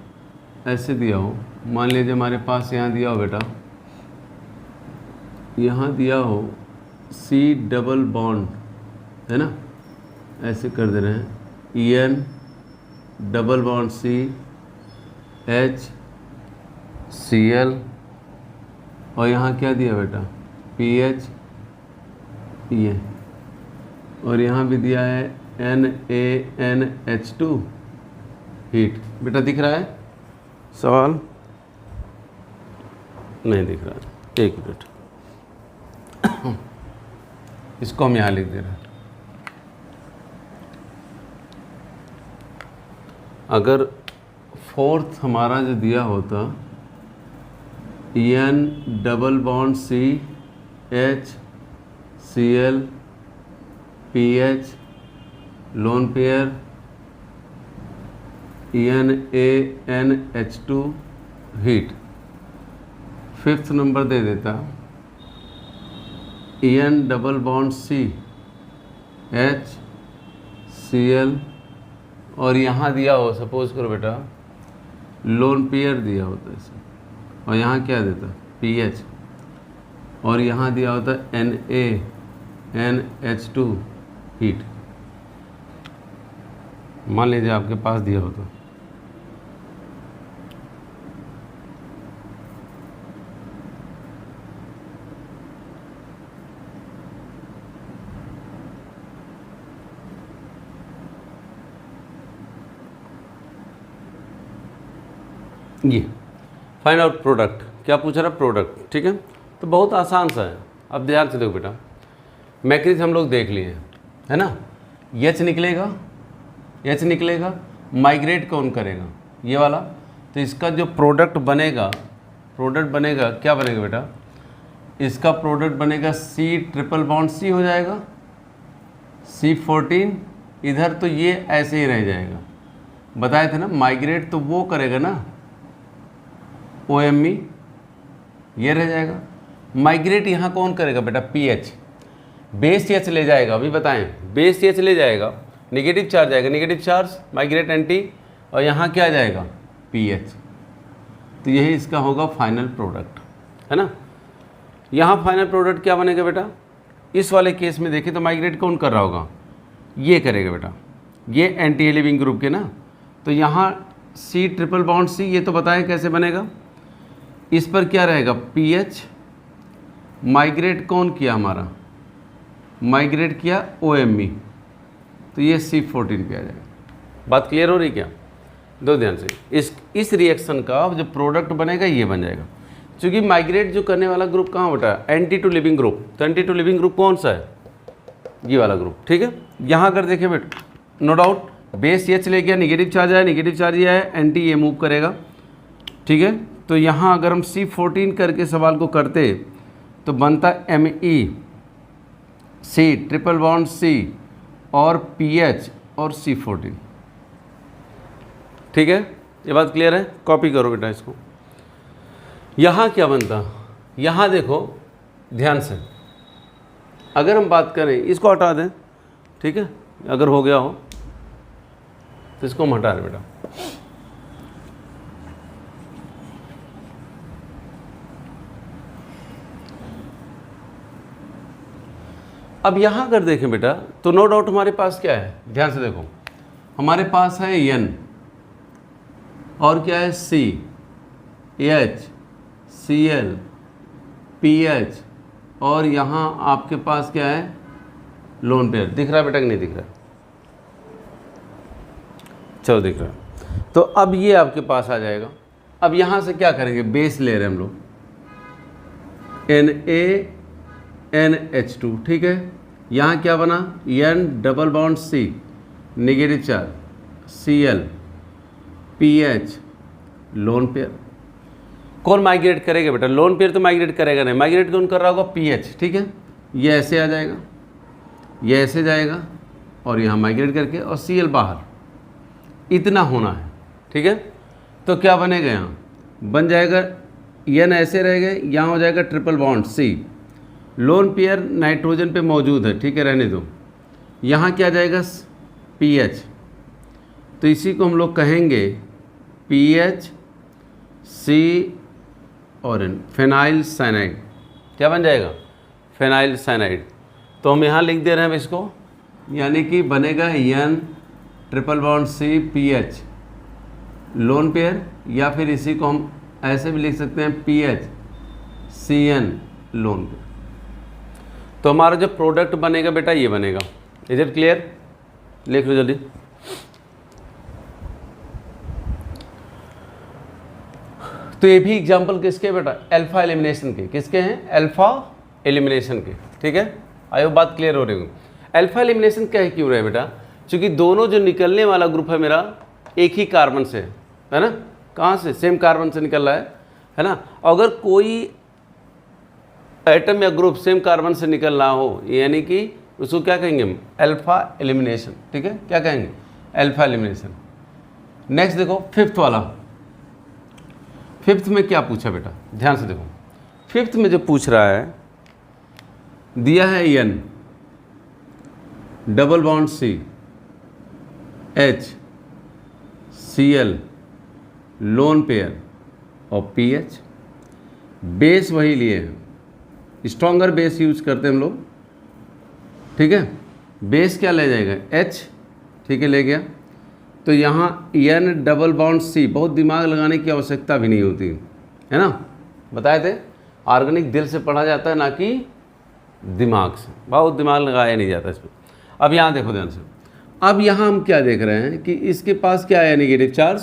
ऐसे दिया हो, मान लीजिए हमारे पास यहाँ दिया हो बेटा, यहाँ दिया हो C डबल बॉन्ड, है ना, ऐसे कर दे रहे हैं, En double bond C H Cl, और यहाँ क्या दिया बेटा, PH ये, और यहाँ भी दिया है NaNH2 हीट। बेटा दिख रहा है सवाल? नहीं दिख रहा है, एक मिनट, इसको हम यहाँ लिख दे रहे हैं। अगर फोर्थ हमारा जो दिया होता En double bond C H Cl PH lone pair NaNH2 heat, fifth number दे देता En double bond C H Cl, और यहाँ दिया हो सपोज करो बेटा लोन पेयर दिया होता है इसे, और यहाँ क्या देता PH, और यहाँ दिया होता NaNH2 हीट। मान लीजिए आपके पास दिया होता, ये फाइंड आउट प्रोडक्ट, क्या पूछ रहा है, प्रोडक्ट, ठीक है। तो बहुत आसान सा है। अब ध्यान से देखो बेटा, मैट्रिक्स हम लोग देख लिए हैं, है ना, H निकलेगा, माइग्रेट कौन करेगा, ये वाला, तो इसका जो प्रोडक्ट बनेगा क्या बनेगा बेटा, इसका प्रोडक्ट बनेगा C ट्रिपल बॉन्ड C हो जाएगा, C14 इधर, तो ये ऐसे ही रह जाएगा, बताए थे ना, माइग्रेट तो वो करेगा ना OMe, ये रह जाएगा। माइग्रेट यहाँ कौन करेगा बेटा, PH, बेस H ले जाएगा, अभी बताएं, बेस H ले जाएगा, नेगेटिव चार्ज आएगा, नेगेटिव चार्ज माइग्रेट एंटी, और यहाँ क्या जाएगा PH, तो यही इसका होगा फाइनल प्रोडक्ट, है ना। यहाँ फाइनल प्रोडक्ट क्या बनेगा बेटा, इस वाले केस में देखें तो माइग्रेट कौन कर रहा होगा, ये करेगा बेटा, ये एंटी लिविंग ग्रुप के ना, तो यहाँ C ट्रिपल बॉन्ड C, ये तो बताएं कैसे बनेगा, इस पर क्या रहेगा PH, माइग्रेट कौन किया हमारा, माइग्रेट किया OMe, तो ये C14 पे आ जाएगा। बात क्लियर हो रही क्या, दो ध्यान से, इस रिएक्शन का जो प्रोडक्ट बनेगा ये बन जाएगा, क्योंकि माइग्रेट जो करने वाला ग्रुप कहाँ बेटा, एंटी टू लिविंग ग्रुप, तो एंटी टू लिविंग ग्रुप कौन सा है, ये वाला ग्रुप, ठीक है। यहाँ अगर देखें बेटा, नो डाउट बेस H ले गया, नेगेटिव चार्ज आया, नेगेटिव चार्ज ये है, एंटी ये मूव करेगा, ठीक है। तो यहाँ अगर हम C14 करके सवाल को करते तो बनता Me C triple bond C और PH और C14, ठीक है। ये बात क्लियर है, कॉपी करो बेटा इसको। यहाँ क्या बनता, यहाँ देखो ध्यान से, अगर हम बात करें, इसको हटा दें, ठीक है, अगर हो गया हो तो इसको हम हटा दें बेटा। अब यहाँ अगर देखें बेटा, तो नो डाउट हमारे पास क्या है, ध्यान से देखो, हमारे पास है N और क्या है C H Cl PH, और यहाँ आपके पास क्या है लोन पेयर, दिख रहा है बेटा कि नहीं दिख रहा है, चलो दिख रहा है। तो अब ये आपके पास आ जाएगा। अब यहाँ से क्या करेंगे, बेस ले रहे हैं हम लोग NaNH2, ठीक है। यहाँ क्या बना, N double bond C negative charge Cl PH lone pair. कौन माइग्रेट करेगा बेटा, लोन पेयर तो माइग्रेट करेगा नहीं, माइग्रेट कौन कर रहा होगा, PH, ठीक है। ये ऐसे आ जाएगा, ये ऐसे जाएगा और यहाँ माइग्रेट करके और Cl बाहर, इतना होना है, ठीक है। तो क्या बनेगा, यहाँ बन जाएगा N ऐसे रहेगा, यहाँ हो जाएगा triple bond C, lone pair nitrogen पे मौजूद है, ठीक है, रहने दो। यहाँ क्या जाएगा PH, तो इसी को हम लोग कहेंगे PH C और N, फेनाइल साइनाइड। क्या बन जाएगा, फेनाइल साइनाइड। तो हम यहाँ लिख दे रहे हैं इसको, यानी कि बनेगा N triple bond C PH lone pair, या फिर इसी को हम ऐसे भी लिख सकते हैं PH CN लोन पेयर। तो हमारा जो प्रोडक्ट बनेगा बेटा ये बनेगा। इज इट क्लियर, लिख लो जल्दी। तो ये भी एग्जांपल किसके बेटा, अल्फा एलिमिनेशन के। किसके हैं, अल्फा एलिमिनेशन के, ठीक है। आयो बात क्लियर हो रही है। अल्फा एलिमिनेशन क्या है, क्यों रहे बेटा, क्योंकि दोनों जो निकलने वाला ग्रुप है मेरा एक ही कार्बन से है ना, कहाँ से, सेम कार्बन से निकल रहा है ना। अगर कोई एटम या ग्रुप सेम कार्बन से निकल रहा हो, यानी कि उसको क्या कहेंगे हम, अल्फा एलिमिनेशन, ठीक है। क्या कहेंगे, अल्फा एलिमिनेशन। नेक्स्ट देखो फिफ्थ वाला, फिफ्थ में क्या पूछा बेटा, ध्यान से देखो। फिफ्थ में जो पूछ रहा है, दिया है N double bond C H Cl lone pair और PH, बेस वही लिए हैं, स्ट्रॉन्गर बेस यूज करते हैं हम लोग, ठीक है। बेस क्या ले जाएगा, H, ठीक है, ले गया। तो यहाँ N डबल बॉन्ड C, बहुत दिमाग लगाने की आवश्यकता भी नहीं होती है ना, बताए थे। ऑर्गेनिक दिल से पढ़ा जाता है, ना कि दिमाग से, बहुत दिमाग लगाया नहीं जाता इसमें। अब यहाँ देखो ध्यान से, अब यहाँ हम क्या देख रहे हैं कि इसके पास क्या है, नेगेटिव चार्ज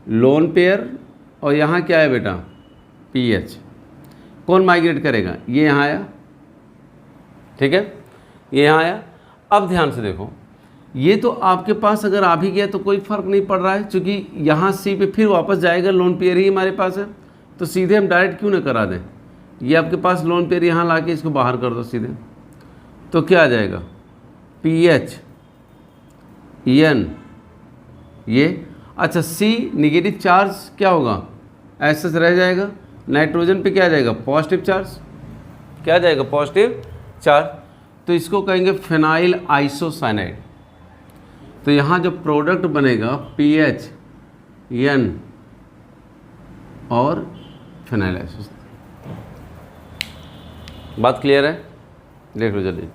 लोन पेयर, और यहाँ क्या है बेटा, PH। कौन माइग्रेट करेगा, ये यहाँ आया, ठीक है, ये यहाँ आया। अब ध्यान से देखो, ये तो आपके पास अगर आ भी गया तो कोई फ़र्क नहीं पड़ रहा है, क्योंकि यहाँ C पे फिर वापस जाएगा, लोन पेयर ही हमारे पास है। तो सीधे हम डायरेक्ट क्यों ना करा दें, ये आपके पास लोन पेयर यहाँ ला के इसको बाहर कर दो सीधे, तो क्या आ जाएगा, PH N ये, अच्छा C निगेटिव चार्ज क्या होगा, ऐसे से रह जाएगा, नाइट्रोजन पे क्या आ जाएगा, पॉजिटिव चार्ज, क्या आ जाएगा, पॉजिटिव चार्ज। तो इसको कहेंगे फेनाइल आइसोसाइनाइड। तो यहाँ जो प्रोडक्ट बनेगा PH N और फेनाइल आइसोसाइनाइड। बात क्लियर है, देख लो जल्दी।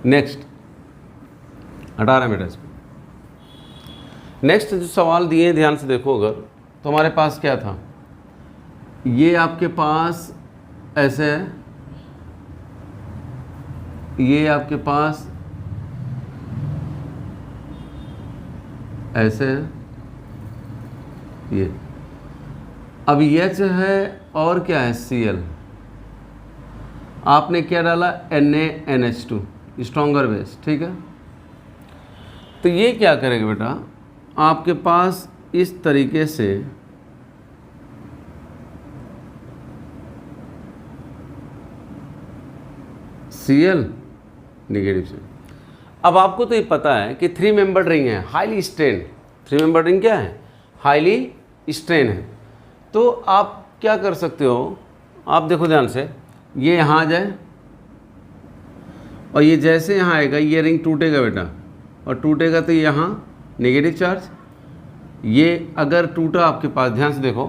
नेक्स्ट 18 मिनट इसमें। नेक्स्ट जो सवाल दिए ध्यान से देखो, अगर तो हमारे पास क्या था, ये आपके पास ऐसे है, ये आपके पास ऐसे है, ये अब H है और क्या है, Cl। आपने क्या डाला, NaNH2 स्ट्रॉन्गर बेस, ठीक है। तो ये क्या करेगा बेटा, आपके पास इस तरीके से Cl निगेटिव से। अब आपको तो ये पता है कि 3 मेंबर्ड रिंग है, हाईली स्ट्रेन। 3 मेंबर्ड रिंग क्या है, हाईली स्ट्रेन है। तो आप क्या कर सकते हो, आप देखो ध्यान से, ये यहाँ आ जाए और ये जैसे यहाँ आएगा, ये रिंग टूटेगा बेटा, और टूटेगा तो यहाँ नेगेटिव चार्ज, ये अगर टूटा आपके पास, ध्यान से देखो,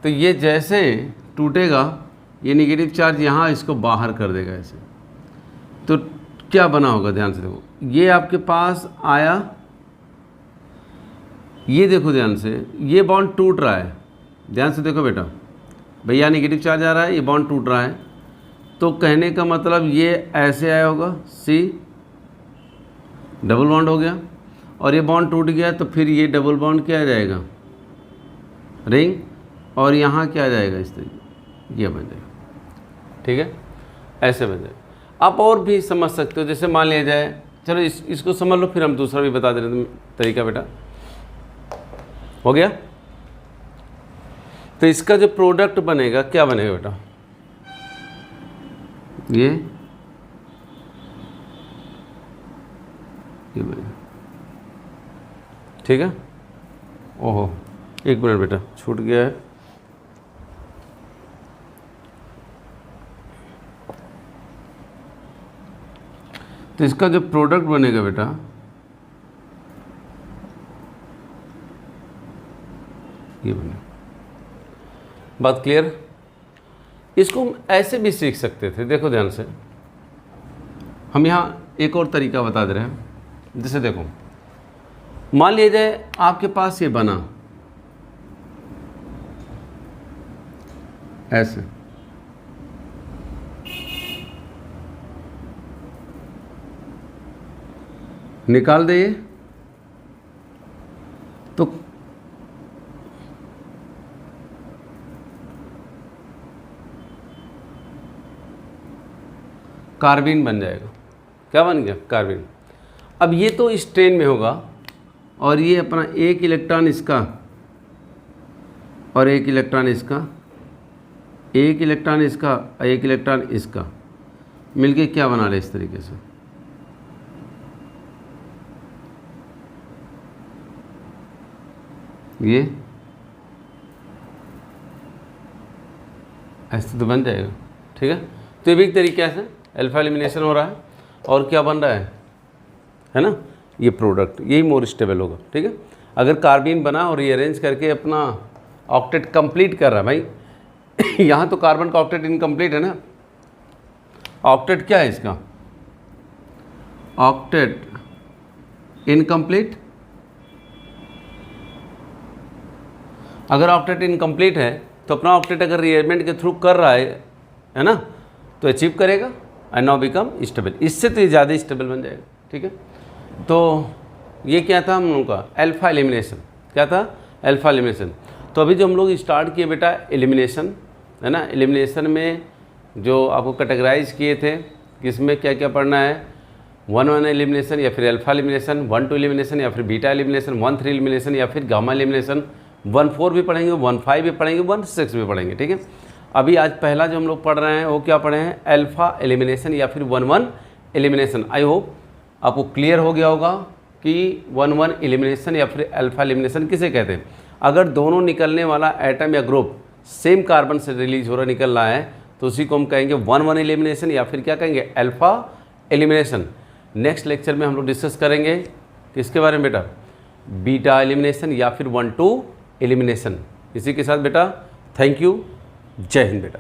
तो ये जैसे टूटेगा, ये नेगेटिव चार्ज यहाँ इसको बाहर कर देगा ऐसे। तो क्या बना होगा, ध्यान से देखो, ये आपके पास आया, ये देखो ध्यान से, ये बॉन्ड टूट रहा है, ध्यान से देखो बेटा, भैया नेगेटिव चार्ज आ रहा है, ये बॉन्ड टूट रहा है। तो कहने का मतलब ये ऐसे आया होगा, C डबल बॉन्ड हो गया, और ये बॉन्ड टूट गया तो फिर ये डबल बॉन्ड क्या आ जाएगा, रिंग, और यहाँ क्या आ जाएगा, इस तरीके ये बन जाएगा। ठीक है, ऐसे बन जाएगा। आप और भी समझ सकते हो, जैसे मान लिया जाए, चलो इसको समझ लो, फिर हम दूसरा भी बता दे रहे हैं तरीका। बेटा हो गया। तो इसका जो प्रोडक्ट बनेगा क्या बनेगा बेटा, ये बनेगा। ठीक है। ओहो, एक मिनट बेटा, छूट गया है। तो इसका जो प्रोडक्ट बनेगा बेटा, ये बनेगा। बात क्लियर। इसको हम ऐसे भी सीख सकते थे, देखो ध्यान से, हम यहाँ एक और तरीका बता दे रहे हैं। जैसे देखो, मान लिया जाए आपके पास ये बना ऐसे, निकाल दे ये, तो कार्बिन बन जाएगा। क्या बन गया, कार्बिन। अब ये तो स्ट्रेन में होगा, और ये अपना एक इलेक्ट्रॉन इसका और एक इलेक्ट्रॉन इसका, एक इलेक्ट्रॉन इसका और एक इलेक्ट्रॉन इसका मिलके क्या बना ले, इस तरीके से। ये ऐसे तो बन जाएगा। ठीक है, तो ये भी एक तरीके से अल्फा एलिमिनेशन हो रहा है, और क्या बन रहा है ना, ये प्रोडक्ट, यही मोर स्टेबल होगा। ठीक है, अगर कार्बिन बना और रीअरेंज करके अपना ऑक्टेट कंप्लीट कर रहा है भाई यहाँ तो कार्बन का ऑक्टेट इनकम्प्लीट है ना। ऑक्टेट क्या है इसका, ऑक्टेट इनकम्प्लीट। अगर ऑक्टेट इनकम्प्लीट है तो अपना ऑक्टेट अगर रीअरेंजमेंट के थ्रू कर रहा है ना, तो अचीव करेगा एंड नाउ बिकम स्टेबल। इससे तो ये ज़्यादा स्टेबल बन जाएगा। ठीक है, तो ये क्या था हम लोगों का, अल्फा एलिमिनेशन। क्या था, अल्फा एलिमिनेशन। तो अभी जो हम लोग स्टार्ट किए बेटा एलिमिनेशन, है ना। एलिमिनेशन में जो आपको कैटेगराइज किए थे, किसमें क्या क्या पढ़ना है, 1-1 एलिमिनेशन या फिर अल्फा एलिमिनेशन, 1-2 एलिमिनेशन या फिर बीटा एलिमिनेशन, 1-3 एलिमिनेशन या फिर गामा एलिमिनेशन, 1-4 भी पढ़ेंगे, 1-5 भी पढ़ेंगे, 1-6 भी पढ़ेंगे। ठीक है, अभी आज पहला जो हम लोग पढ़ रहे हैं वो क्या पढ़े हैं, अल्फा एलिमिनेशन या फिर 1-1 एलिमिनेशन। आई होप आपको क्लियर हो गया होगा कि 1-1 एलिमिनेशन या फिर अल्फा एलिमिनेशन किसे कहते हैं। अगर दोनों निकलने वाला एटम या ग्रुप सेम कार्बन से रिलीज हो रहा निकल रहा है तो उसी को हम कहेंगे 1-1 एलिमिनेशन या फिर क्या कहेंगे, अल्फा एलिमिनेशन। नेक्स्ट लेक्चर में हम लोग डिस्कस करेंगे किसके बारे में बेटा, बीटा एलिमिनेशन या फिर 1-2 एलिमिनेशन। इसी के साथ बेटा थैंक यू, जय हिंद बेटा।